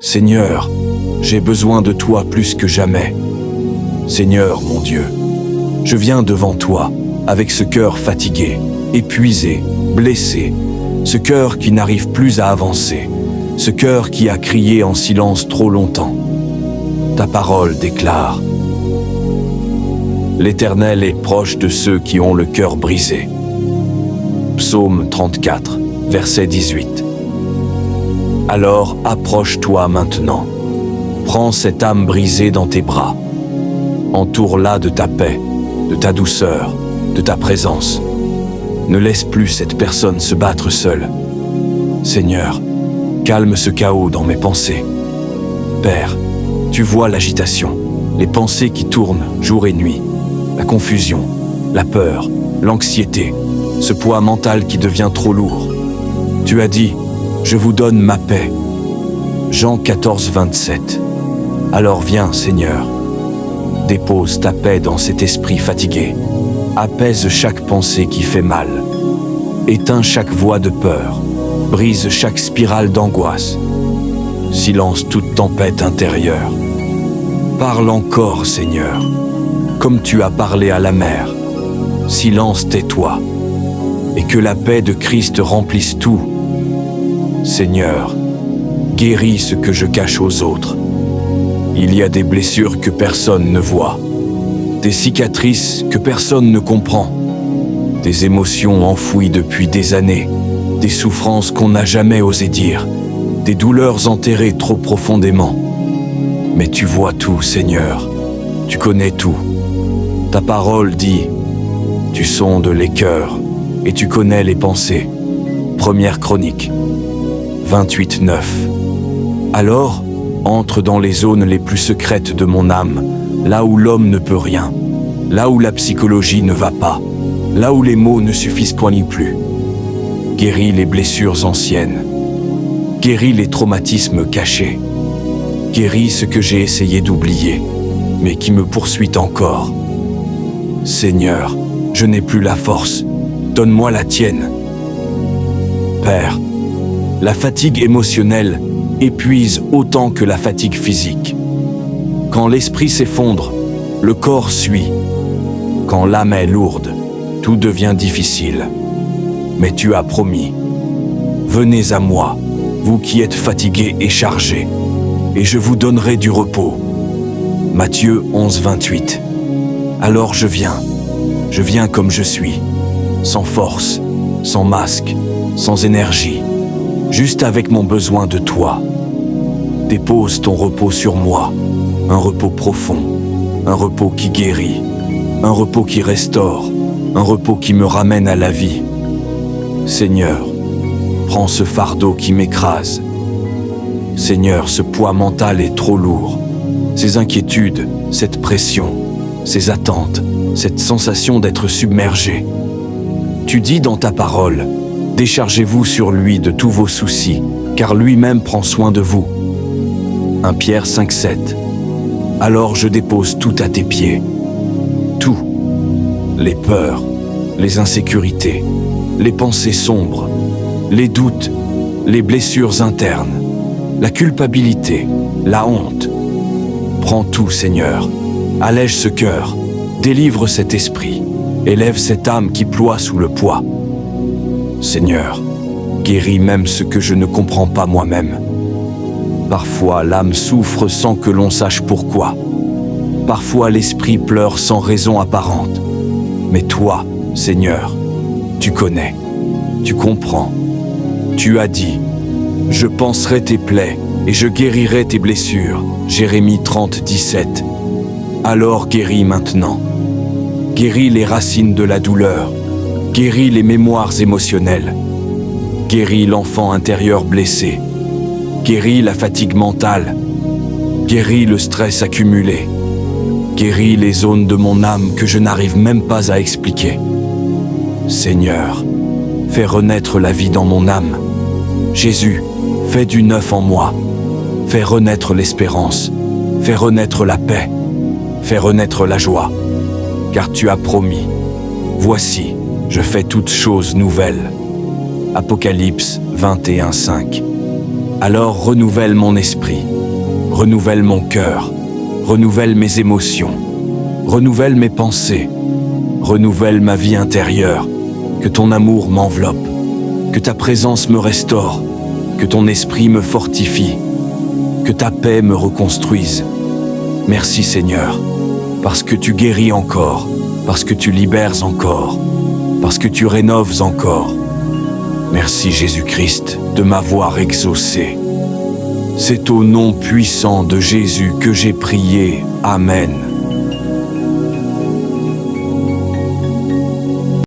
Seigneur, j'ai besoin de toi plus que jamais. Seigneur, mon Dieu, je viens devant toi avec ce cœur fatigué, épuisé, blessé, ce cœur qui n'arrive plus à avancer, ce cœur qui a crié en silence trop longtemps. Ta parole déclare: l'Éternel est proche de ceux qui ont le cœur brisé. Psaume 34, verset 18. Alors approche-toi maintenant. Prends cette âme brisée dans tes bras. Entoure-la de ta paix, de ta douceur, de ta présence. Ne laisse plus cette personne se battre seule. Seigneur, calme ce chaos dans mes pensées. Père, tu vois l'agitation, les pensées qui tournent jour et nuit, la confusion, la peur, l'anxiété, ce poids mental qui devient trop lourd. Tu as dit: je vous donne ma paix. Jean 14, 27. Alors viens, Seigneur. Dépose ta paix dans cet esprit fatigué. Apaise chaque pensée qui fait mal. Éteins chaque voix de peur. Brise chaque spirale d'angoisse. Silence toute tempête intérieure. Parle encore, Seigneur, comme tu as parlé à la mer. Silence, tais-toi, et que la paix de Christ remplisse tout. Seigneur, guéris ce que je cache aux autres. Il y a des blessures que personne ne voit, des cicatrices que personne ne comprend, des émotions enfouies depuis des années, des souffrances qu'on n'a jamais osé dire, des douleurs enterrées trop profondément. Mais tu vois tout, Seigneur, tu connais tout. Ta parole dit: tu sondes les cœurs et tu connais les pensées. Première Chronique 28, 9. Alors, entre dans les zones les plus secrètes de mon âme, là où l'homme ne peut rien, là où la psychologie ne va pas, là où les mots ne suffisent point ni plus. Guéris les blessures anciennes, guéris les traumatismes cachés, guéris ce que j'ai essayé d'oublier, mais qui me poursuit encore. Seigneur, je n'ai plus la force, donne-moi la tienne. Père, la fatigue émotionnelle épuise autant que la fatigue physique. Quand l'esprit s'effondre, le corps suit. Quand l'âme est lourde, tout devient difficile. Mais tu as promis: venez à moi, vous qui êtes fatigués et chargés, et je vous donnerai du repos. Matthieu 11, 28. Alors je viens comme je suis, sans force, sans masque, sans énergie, juste avec mon besoin de toi. Dépose ton repos sur moi, un repos profond, un repos qui guérit, un repos qui restaure, un repos qui me ramène à la vie. Seigneur, prends ce fardeau qui m'écrase. Seigneur, ce poids mental est trop lourd. Ces inquiétudes, cette pression, ces attentes, cette sensation d'être submergé. Tu dis dans ta parole: déchargez-vous sur lui de tous vos soucis, car lui-même prend soin de vous. 1 Pierre 5, 7. Alors je dépose tout à tes pieds. Tout. Les peurs, les insécurités, les pensées sombres, les doutes, les blessures internes, la culpabilité, la honte. Prends tout, Seigneur. Allège ce cœur, délivre cet esprit, élève cette âme qui ploie sous le poids. Seigneur, guéris même ce que je ne comprends pas moi-même. Parfois, l'âme souffre sans que l'on sache pourquoi. Parfois, l'esprit pleure sans raison apparente. Mais toi, Seigneur, tu connais, tu comprends. Tu as dit: je panserai tes plaies et je guérirai tes blessures. Jérémie 30, 17. Alors guéris maintenant. Guéris les racines de la douleur. Guéris les mémoires émotionnelles. Guéris l'enfant intérieur blessé. Guéris la fatigue mentale. Guéris le stress accumulé. Guéris les zones de mon âme que je n'arrive même pas à expliquer. Seigneur, fais renaître la vie dans mon âme. Jésus, fais du neuf en moi. Fais renaître l'espérance. Fais renaître la paix. Fais renaître la joie. Car tu as promis: voici, je fais toutes choses nouvelles. Apocalypse 21, 5. Alors renouvelle mon esprit, renouvelle mon cœur, renouvelle mes émotions, renouvelle mes pensées, renouvelle ma vie intérieure, que ton amour m'enveloppe, que ta présence me restaure, que ton esprit me fortifie, que ta paix me reconstruise. Merci Seigneur, parce que tu guéris encore, parce que tu libères encore, parce que tu rénoves encore. Merci Jésus-Christ de m'avoir exaucé. C'est au nom puissant de Jésus que j'ai prié. Amen.